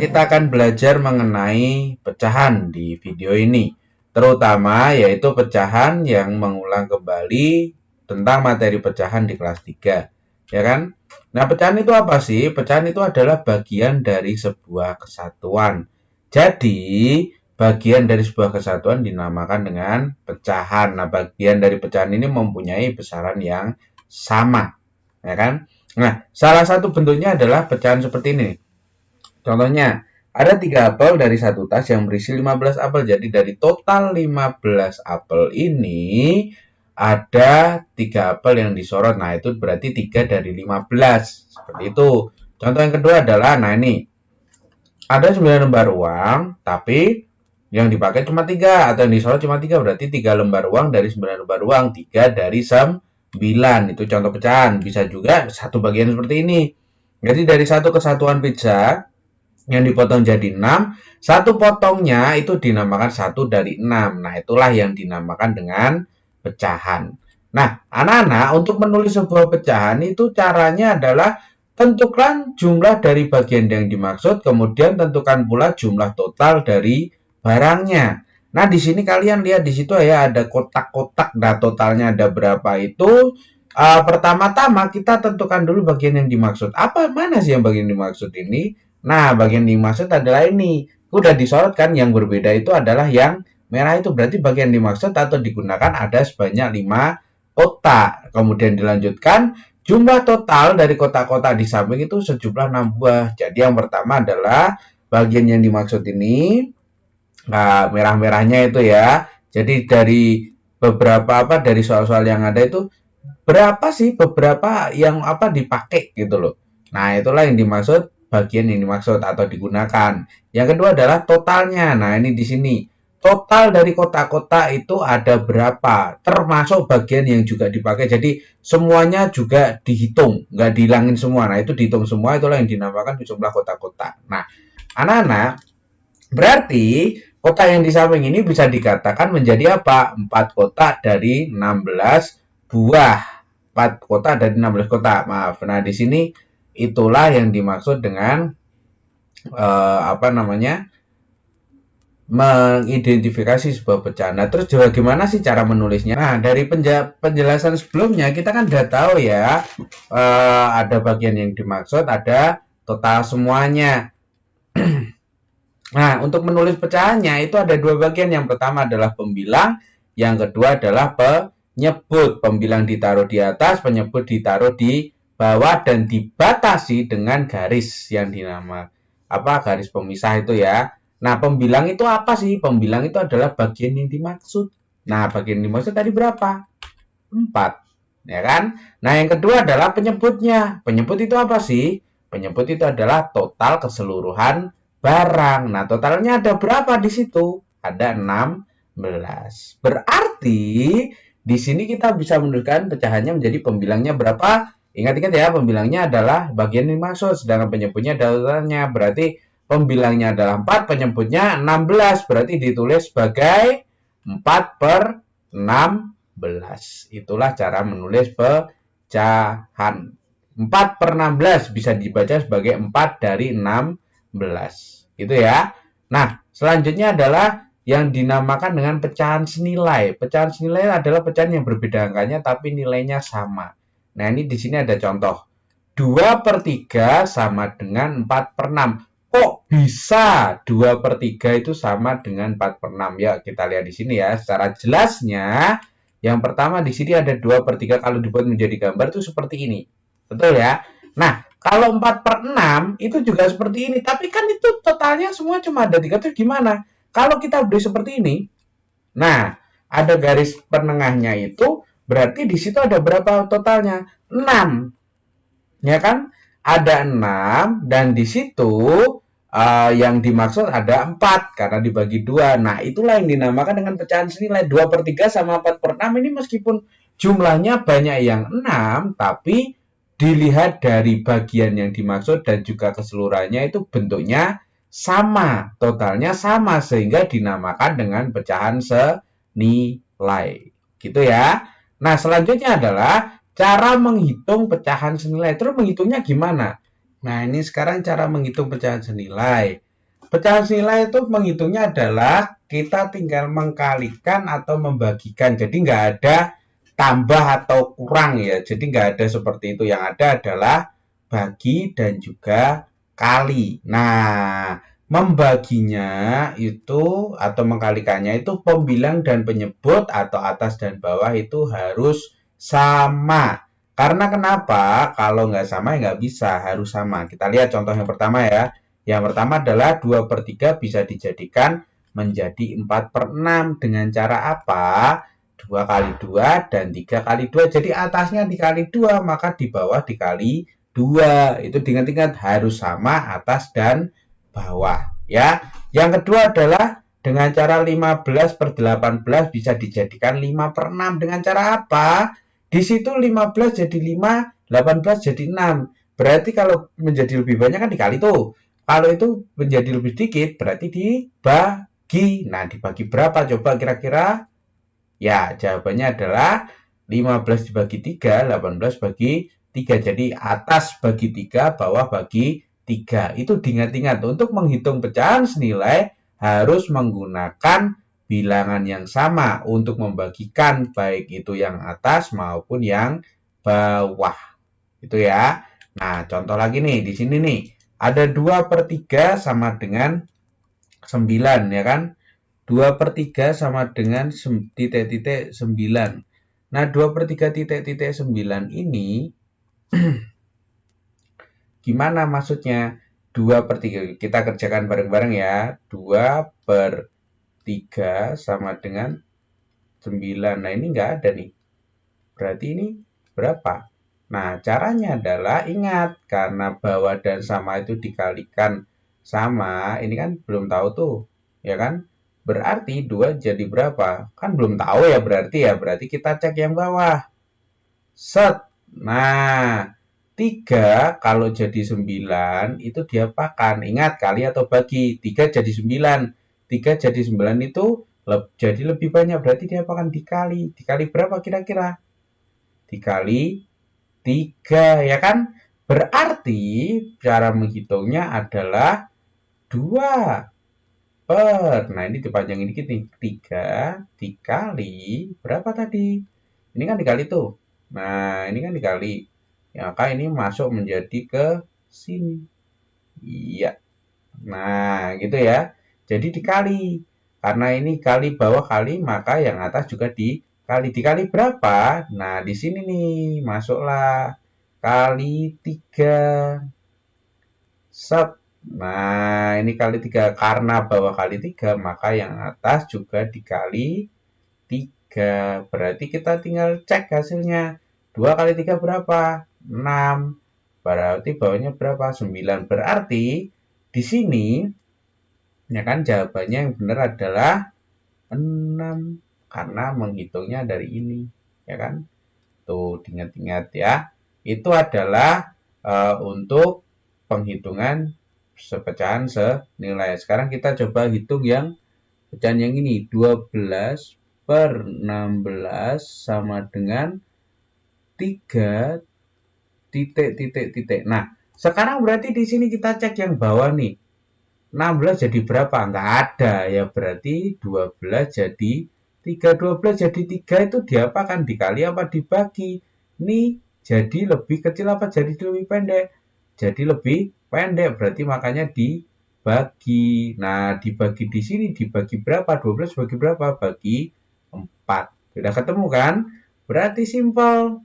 kita akan belajar mengenai pecahan di video ini, terutama yaitu pecahan yang mengulang kembali tentang materi pecahan di kelas 3, ya kan? Nah, pecahan itu apa sih? Pecahan itu adalah bagian dari sebuah kesatuan. Jadi, bagian dari sebuah kesatuan dinamakan dengan pecahan. Nah, bagian dari pecahan ini mempunyai besaran yang sama, ya kan? Nah, salah satu bentuknya adalah pecahan seperti ini. Contohnya, ada 3 apel dari satu tas yang berisi 15 apel. Jadi dari total 15 apel ini ada 3 apel yang disorot. Nah, itu berarti 3 dari 15. Seperti itu. Contoh yang kedua adalah, nah ini, ada 9 lembar uang, tapi yang dipakai cuma 3 atau yang disorot cuma 3. Berarti 3 lembar uang dari 9 lembar uang, 3 dari 9. Itu contoh pecahan. Bisa juga satu bagian seperti ini. Jadi dari satu kesatuan pizza yang dipotong jadi 6, satu potongnya itu dinamakan 1 dari 6. Nah, itulah yang dinamakan dengan pecahan. Nah, anak-anak, untuk menulis sebuah pecahan itu caranya adalah tentukan jumlah dari bagian yang dimaksud, kemudian tentukan pula jumlah total dari barangnya. Nah, di sini kalian lihat di situ ya ada kotak-kotak, nah totalnya ada berapa itu. Pertama-tama kita tentukan dulu bagian yang dimaksud. Apa mana sih yang bagian dimaksud ini? Nah, bagian dimaksud adalah ini. Udah disorot kan, yang berbeda itu adalah yang merah itu. Berarti bagian dimaksud atau digunakan ada sebanyak 5 kotak. Kemudian dilanjutkan, jumlah total dari kotak-kotak di samping itu sejumlah 6 buah. Jadi yang pertama adalah bagian yang dimaksud ini. Nah, merah-merahnya itu ya. Jadi dari beberapa dari soal-soal yang ada itu berapa sih beberapa yang dipakai gitu loh. Nah, itulah yang dimaksud, bagian yang dimaksud atau digunakan. Yang kedua adalah totalnya. Nah, ini di sini. Total dari kotak-kotak itu ada berapa? Termasuk bagian yang juga dipakai. Jadi semuanya juga dihitung, nggak dihilangin semua. Nah, itu dihitung semua, itulah yang dinamakan jumlah kotak-kotak. Nah, anak-anak, berarti kotak yang di samping ini bisa dikatakan menjadi apa? 4 kotak dari 16 buah. 4 kotak dari 16 kotak. Maaf. Nah, di sini itulah yang dimaksud dengan mengidentifikasi sebuah pecahan. Nah, terus bagaimana sih cara menulisnya? Nah, dari penjelasan sebelumnya kita kan udah tahu ya, ada bagian yang dimaksud, ada total semuanya. Nah, untuk menulis pecahannya itu ada 2 bagian. Yang pertama adalah pembilang, yang kedua adalah penyebut. Pembilang ditaruh di atas, penyebut ditaruh di bawah dan dibatasi dengan garis yang dinamakan garis pemisah itu ya. Nah, pembilang itu apa sih? Pembilang itu adalah bagian yang dimaksud. Nah, bagian yang dimaksud tadi berapa? 4. Ya kan? Nah, yang kedua adalah penyebutnya. Penyebut itu apa sih? Penyebut itu adalah total keseluruhan barang. Nah, totalnya ada berapa di situ? Ada 16. Berarti di sini kita bisa menuliskan pecahannya menjadi pembilangnya berapa? Ingat-ingat ya, pembilangnya adalah bagian yang dimaksud, sedangkan penyebutnya totalnya. Berarti pembilangnya adalah 4, penyebutnya 16. Berarti ditulis sebagai 4 per 16. Itulah cara menulis pecahan. 4 per 16 bisa dibaca sebagai 4 dari 16. Gitu ya. Nah, selanjutnya adalah yang dinamakan dengan pecahan senilai. Pecahan senilai adalah pecahan yang berbeda angkanya tapi nilainya sama. Nah, ini di sini ada contoh. 2 per 3 sama dengan 4 per 6. Kok bisa 2 per 3 itu sama dengan 4 per 6? Ya, kita lihat di sini ya. Secara jelasnya, yang pertama di sini ada 2 per 3. Kalau dibuat menjadi gambar itu seperti ini. Betul ya? Nah, kalau 4 per 6 itu juga seperti ini. Tapi kan itu totalnya semua cuma ada 3. Terus gimana? Kalau kita beri seperti ini, nah, ada garis penengahnya itu, berarti di situ ada berapa totalnya? 6. Ya kan? Ada 6 dan di situ yang dimaksud ada 4 karena dibagi 2. Nah, itulah yang dinamakan dengan pecahan senilai. 2 per 3 sama 4 per 6 ini meskipun jumlahnya banyak yang 6, tapi dilihat dari bagian yang dimaksud dan juga keseluruhannya itu bentuknya sama, totalnya sama, sehingga dinamakan dengan pecahan senilai. Gitu ya. Nah, selanjutnya adalah cara menghitung pecahan senilai. Terus menghitungnya gimana? Nah, ini sekarang cara menghitung pecahan senilai. Pecahan senilai itu menghitungnya adalah kita tinggal mengkalikan atau membagikan. Jadi nggak ada tambah atau kurang ya. Jadi nggak ada seperti itu. Yang ada adalah bagi dan juga kali. Nah, membaginya itu atau mengkalikannya itu pembilang dan penyebut atau atas dan bawah itu harus sama. Karena kenapa? Kalau nggak sama ya nggak bisa, harus sama. Kita lihat contoh yang pertama ya. Yang pertama adalah 2/3 bisa dijadikan menjadi 4/6. Dengan cara apa? 2 kali 2 dan 3 kali 2. Jadi atasnya dikali 2, maka di bawah dikali 2. Itu diingat-ingat harus sama atas dan bawah. Ya. Yang kedua adalah dengan cara 15/18 bisa dijadikan 5/6. Dengan cara apa? Di situ 15 jadi 5, 18 jadi 6. Berarti kalau menjadi lebih banyak kan dikali tuh. Kalau itu menjadi lebih sedikit, berarti dibagi. Nah, dibagi berapa? Coba kira-kira. Ya, jawabannya adalah 15 dibagi 3, 18 bagi 3. Jadi, atas bagi 3, bawah bagi 3. Itu diingat-ingat. Untuk menghitung pecahan senilai, harus menggunakan bilangan yang sama untuk membagikan baik itu yang atas maupun yang bawah. Itu ya. Nah, contoh lagi nih, di sini nih. Ada 2/3 sama dengan 9, ya kan? 2/3 sama dengan titik-titik 9. Nah, 2/3 titik-titik 9 ini gimana maksudnya? 2/3, kita kerjakan bareng-bareng ya. 2/3 sama dengan 9. Nah, ini nggak ada nih. Berarti ini berapa? Nah, caranya adalah ingat, karena bawah dan sama itu dikalikan sama, ini kan belum tahu tuh, ya kan? Berarti 2 jadi berapa? Kan belum tahu ya berarti kita cek yang bawah. Set. Nah, 3 kalau jadi 9 itu diapakan? Ingat, kali atau bagi. 3 jadi 9. 3 jadi 9 itu jadi lebih banyak. Berarti diapakan? Dikali. Dikali berapa kira-kira? Dikali 3, ya kan? Berarti cara menghitungnya adalah 2 nah ini dipanjangin dikit nih. 3 dikali berapa tadi? Ini kan dikali tuh. Nah, ini kan dikali. Ya, maka ini masuk menjadi ke sini. Iya. Nah, gitu ya. Jadi dikali. Karena ini kali bawah kali, maka yang atas juga dikali. Dikali berapa? Nah, di sini nih, masuklah. Kali 3. Set. Nah, ini kali 3. Karena bawah kali 3, maka yang atas juga dikali 3. Berarti kita tinggal cek hasilnya. 2 kali 3 berapa? 6. Berarti bawahnya berapa? 9. Berarti di sini, ya kan, jawabannya yang benar adalah 6. Karena menghitungnya dari ini. Ya kan? Tuh, diingat-ingat ya. Itu adalah untuk penghitungan pecahan senilai. Sekarang kita coba hitung yang pecahan yang ini. 12/16 sama dengan 3 titik. Nah, sekarang berarti di sini kita cek yang bawah nih. 16 jadi berapa? Enggak ada ya, berarti 12 jadi 3. 12 jadi 3 itu diapakan? Dikali apa dibagi? Ini jadi lebih kecil apa jadi lebih pendek? Jadi lebih pendek, berarti makanya dibagi. Nah, dibagi di sini dibagi berapa? 12 bagi berapa? Bagi 4. Sudah ketemu kan? Berarti simpel.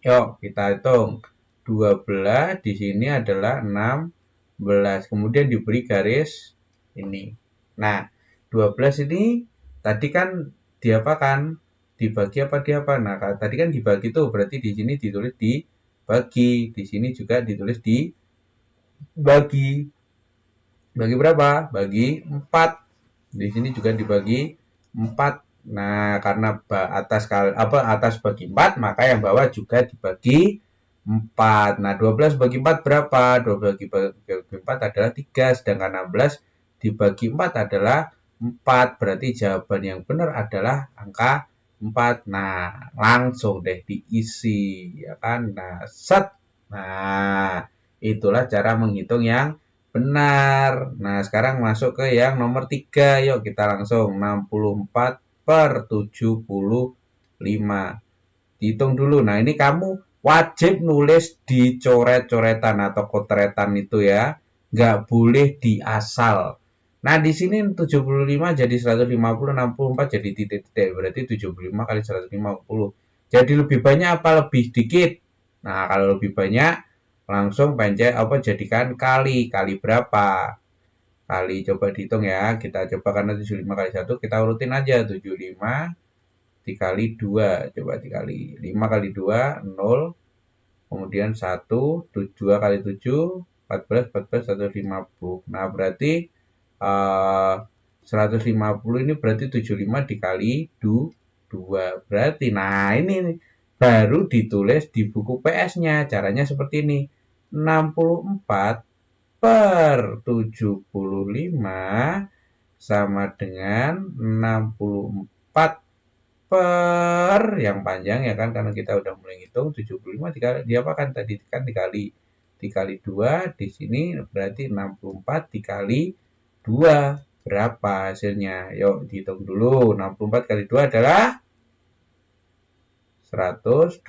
Yuk, kita hitung. 12 di sini adalah 16. Kemudian diberi garis ini. Nah, 12 ini tadi kan diapakan? Dibagi apa diapa? Nah, tadi kan dibagi tuh, berarti di sini ditulis dibagi. Di sini juga ditulis dibagi. Bagi berapa? Bagi 4. Di sini juga dibagi 4. Nah, karena atas bagi 4, maka yang bawah juga dibagi 4. Nah, 12 bagi 4 berapa? 12 bagi 4 adalah 3, sedangkan 16 dibagi 4 adalah 4. Berarti jawaban yang benar adalah angka 4. Nah, langsung deh diisi, ya kan? Nah, set. Nah, itulah cara menghitung yang Benar. Nah, sekarang masuk ke yang nomor 3. Yuk kita langsung 64 per 75. Dihitung dulu. Nah, ini kamu wajib nulis di coret-coretan atau kotretan itu ya. Nggak boleh di asal. Nah, di sini 75 jadi 150, 64 jadi titik-titik. Berarti 75 kali 150. Jadi lebih banyak apa lebih dikit? Nah, kalau lebih banyak langsung pencet apa jadikan kali berapa, kali coba dihitung ya, kita coba karena 75 kali 1 kita urutin aja, 75 dikali 2 coba dikali 5 kali 2 0, kemudian 1 2 kali 7 14 14 150. Nah berarti 150 ini berarti 75 dikali 2 berarti, nah ini baru ditulis di buku PS-nya. Caranya seperti ini. 64 per 75 sama dengan 64 per yang panjang ya kan, karena kita udah mulai ngitung 75 dikali diapakan tadi kan dikali 2 di sini berarti 64 dikali 2 berapa hasilnya? Yuk dihitung dulu. 64 kali 2 adalah 128.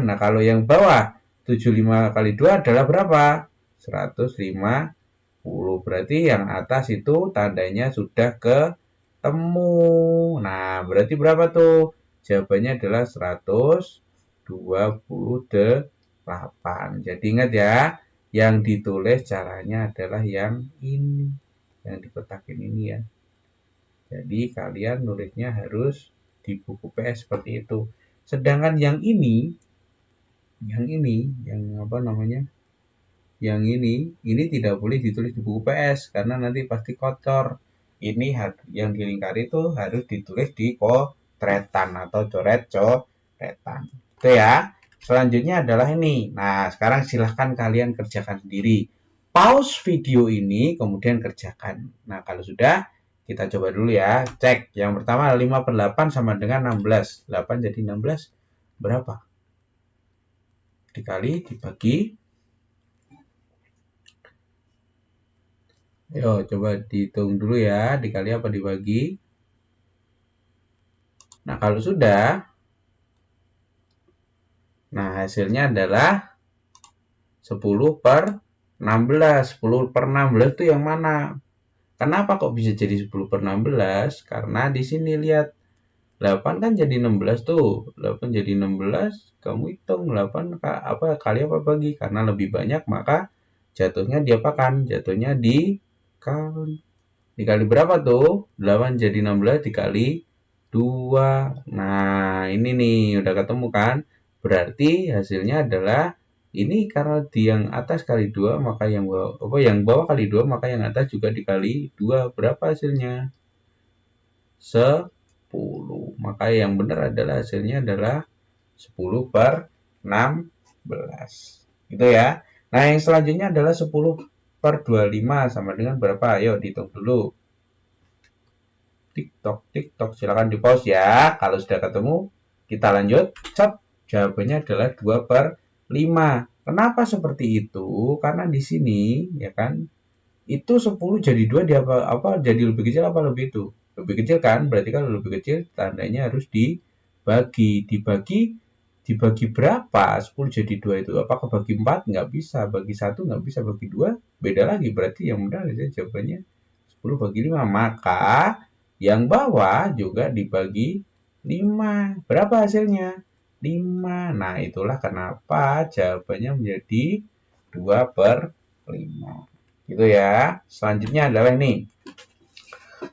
Nah, kalau yang bawah 75 kali 2 adalah berapa? 150. Berarti yang atas itu tandanya sudah ketemu. Nah, berarti berapa tuh? Jawabannya adalah 128. Jadi ingat ya, yang ditulis caranya adalah yang ini. Yang dikotakin ini ya. Jadi kalian nulisnya harus di buku PS seperti itu. Sedangkan yang apa namanya? Yang ini tidak boleh ditulis di buku PS karena nanti pasti kocor. Ini yang dilingkari itu harus ditulis di kotretan atau coret-coretan. Itu ya. Selanjutnya adalah ini. Nah, sekarang silahkan kalian kerjakan sendiri. Pause video ini, kemudian kerjakan. Nah, kalau sudah, kita coba dulu ya. Cek. Yang pertama 5 per 8 sama dengan 16. 8 jadi 16 berapa? Dikali, dibagi. Ayo coba dihitung dulu ya. Dikali apa dibagi. Nah kalau sudah. Nah hasilnya adalah 10 per 16. 10 per 16 itu yang mana? Kenapa kok bisa jadi 10 per 16? Karena di sini lihat 8 kan jadi 16 tuh. 8 jadi 16, kamu hitung 8 apa kali apa bagi. Karena lebih banyak maka jatuhnya diapakan? Jatuhnya dikali. Dikali berapa tuh? 8 jadi 16 dikali 2. Nah, ini nih udah ketemu kan? Berarti hasilnya adalah ini karena di yang atas kali 2 maka yang bawah kali 2 maka yang atas juga dikali 2. Berapa hasilnya? 10. Maka yang benar adalah hasilnya adalah 10 per 16. Gitu ya. Nah, yang selanjutnya adalah 10 per 25 sama dengan berapa? Ayo dihitung dulu. TikTok. Silakan di pause ya. Kalau sudah ketemu, kita lanjut. Cep. Jawabannya adalah 2 per 5. Kenapa seperti itu? Karena di sini, ya kan, itu 10 jadi 2 jadi lebih kecil apa lebih itu? Lebih kecil kan? Berarti kalau lebih kecil, tandanya harus dibagi. Dibagi berapa? 10 jadi 2 itu. Apakah bagi 4? Nggak bisa. Bagi 1 nggak bisa. Bagi 2 beda lagi. Berarti yang benar jawabannya 10 bagi 5. Maka yang bawah juga dibagi 5. Berapa hasilnya? 5. Nah, itulah kenapa jawabannya menjadi 2 per 5. Gitu ya. Selanjutnya adalah ini.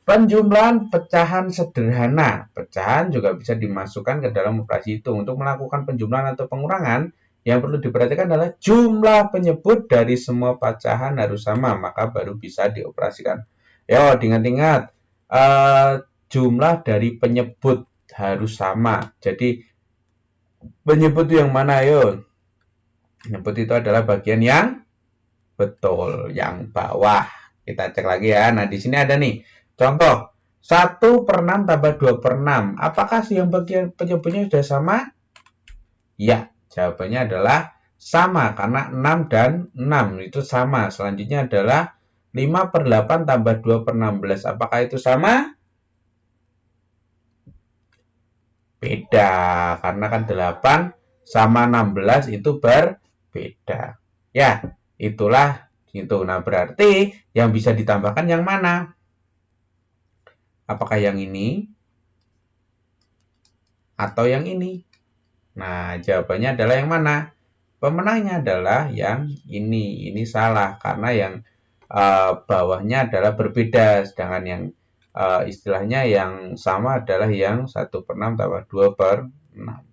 Penjumlahan pecahan sederhana. Pecahan juga bisa dimasukkan ke dalam operasi hitung. Untuk melakukan penjumlahan atau pengurangan, yang perlu diperhatikan adalah jumlah penyebut dari semua pecahan harus sama, maka baru bisa dioperasikan. Yo, diingat-ingat. Jumlah dari penyebut harus sama. Jadi penyebut itu yang mana, ayo? Penyebut itu adalah bagian yang betul, yang bawah. Kita cek lagi ya. Nah, di sini ada nih. Contoh, 1 per 6 tambah 2 per 6. Apakah yang bagian penyebutnya sudah sama? Ya, jawabannya adalah sama karena 6 dan 6 itu sama. Selanjutnya adalah 5/8 tambah 2/16. Apakah itu sama? Beda, karena kan 8 sama 16 itu berbeda. Ya, itulah itu. Nah, berarti yang bisa ditambahkan yang mana? Apakah yang ini atau yang ini? Nah, jawabannya adalah yang mana? Pemenangnya adalah yang ini. Ini salah karena yang bawahnya adalah berbeda, sedangkan yang istilahnya yang sama adalah yang 1/6 tambah 2/6.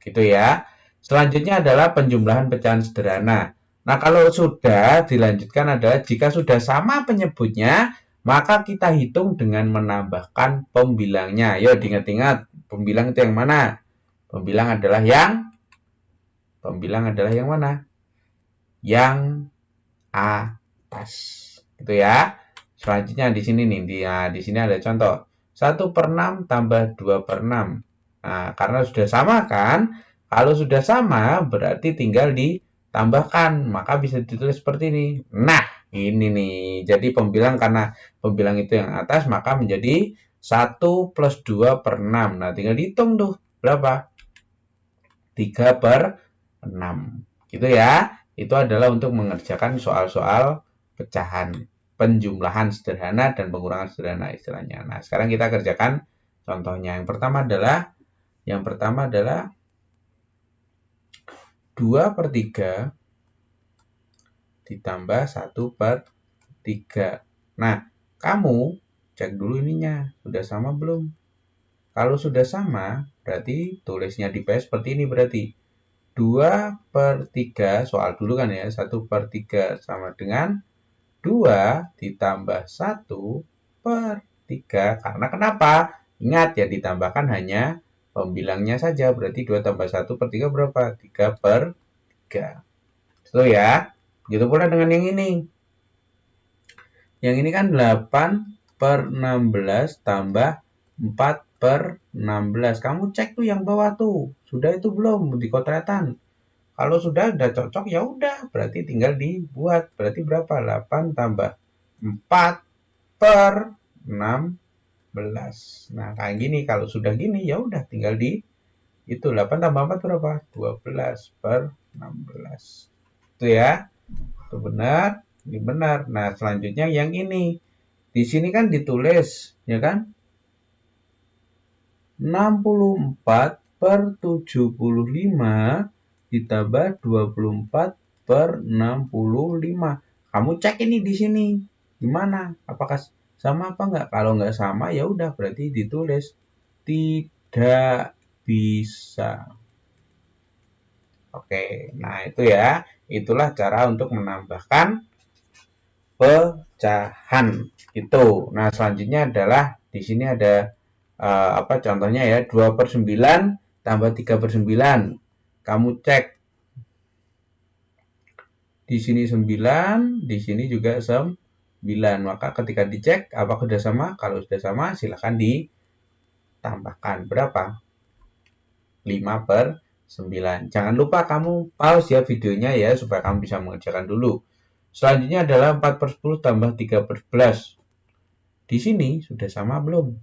Gitu ya. Selanjutnya adalah penjumlahan pecahan sederhana. Nah, kalau sudah dilanjutkan adalah jika sudah sama penyebutnya, maka kita hitung dengan menambahkan pembilangnya. Yuk, diingat-ingat, pembilang itu yang mana? Pembilang adalah yang mana? Yang atas. Gitu ya. Selanjutnya di sini nih, di sini ada contoh. 1/6 tambah 2/6. Nah, karena sudah sama kan? Kalau sudah sama berarti tinggal ditambahkan, maka bisa ditulis seperti ini. Nah, ini nih. Jadi pembilang, karena pembilang itu yang atas, maka menjadi 1 plus 2/6. Nah, tinggal dihitung tuh. Berapa? 3/6. Gitu ya. Itu adalah untuk mengerjakan soal-soal pecahan, penjumlahan sederhana dan pengurangan sederhana istilahnya. Nah, sekarang kita kerjakan contohnya. Yang pertama adalah 2/3 ditambah 1/3. Nah, kamu cek dulu ininya, sudah sama belum? Kalau sudah sama, berarti tulisnya di PS seperti ini berarti. 2/3, soal dulu kan ya, 1/3 sama dengan 2 ditambah 1/3. Karena kenapa? Ingat ya, ditambahkan hanya pembilangnya saja. Berarti 2 tambah 1/3 berapa? 3/3. Itu ya. Begitu pula dengan yang ini. Yang ini kan 8/16 tambah 4/16. Kamu cek tuh yang bawah tuh. Sudah itu belum di kotratan? Kalau sudah cocok ya udah, berarti tinggal dibuat. Berarti berapa? 8 tambah 4/16. Nah, kayak gini. Kalau sudah gini ya udah tinggal itu 8 tambah 4 berapa? 12/16. Itu ya. Itu benar, ini benar. Nah, selanjutnya yang ini. Di sini kan ditulis, ya kan? 64/75 ditambah 24/65. Kamu cek ini di sini. Gimana? Apakah sama apa enggak? Kalau enggak sama ya udah, berarti ditulis tidak bisa. Oke, nah itu ya. Itulah cara untuk menambahkan pecahan itu. Nah, selanjutnya adalah di sini ada contohnya ya, 2/9 tambah 3/9. Kamu cek. Di sini 9, di sini juga 9. Maka ketika dicek apakah sudah sama? Kalau sudah sama, silakan ditambahkan. Berapa? 5/9. Jangan lupa kamu pause ya videonya ya, supaya kamu bisa mengerjakan dulu. Selanjutnya adalah 4/10 tambah 3/11. Di sini sudah sama belum?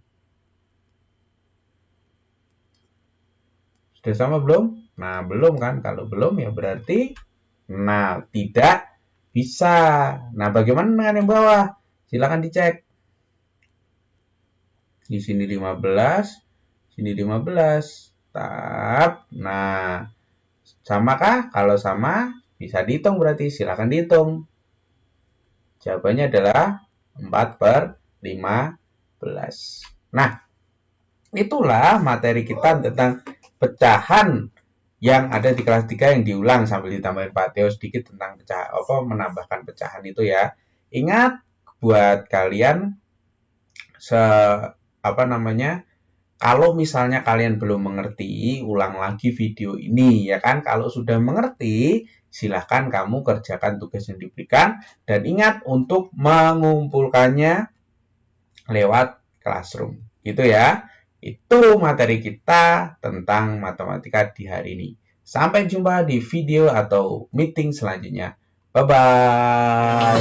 Sudah sama belum? Nah, belum kan? Kalau belum ya berarti tidak bisa. Nah, bagaimana dengan yang bawah? Silakan dicek. Di sini 15, sini 15. Nah, samakah? Kalau sama, bisa dihitung berarti. Silakan dihitung. Jawabannya adalah 4/15. Nah, itulah materi kita tentang pecahan yang ada di kelas 3 yang diulang sambil ditambahin Pak Theo sedikit tentang menambahkan pecahan itu ya. Ingat buat kalian kalau misalnya kalian belum mengerti, ulang lagi video ini ya kan. Kalau sudah mengerti, silahkan kamu kerjakan tugas yang diberikan dan ingat untuk mengumpulkannya lewat Classroom. Gitu ya. Itu materi kita tentang matematika di hari ini. Sampai jumpa di video atau meeting selanjutnya. Bye-bye.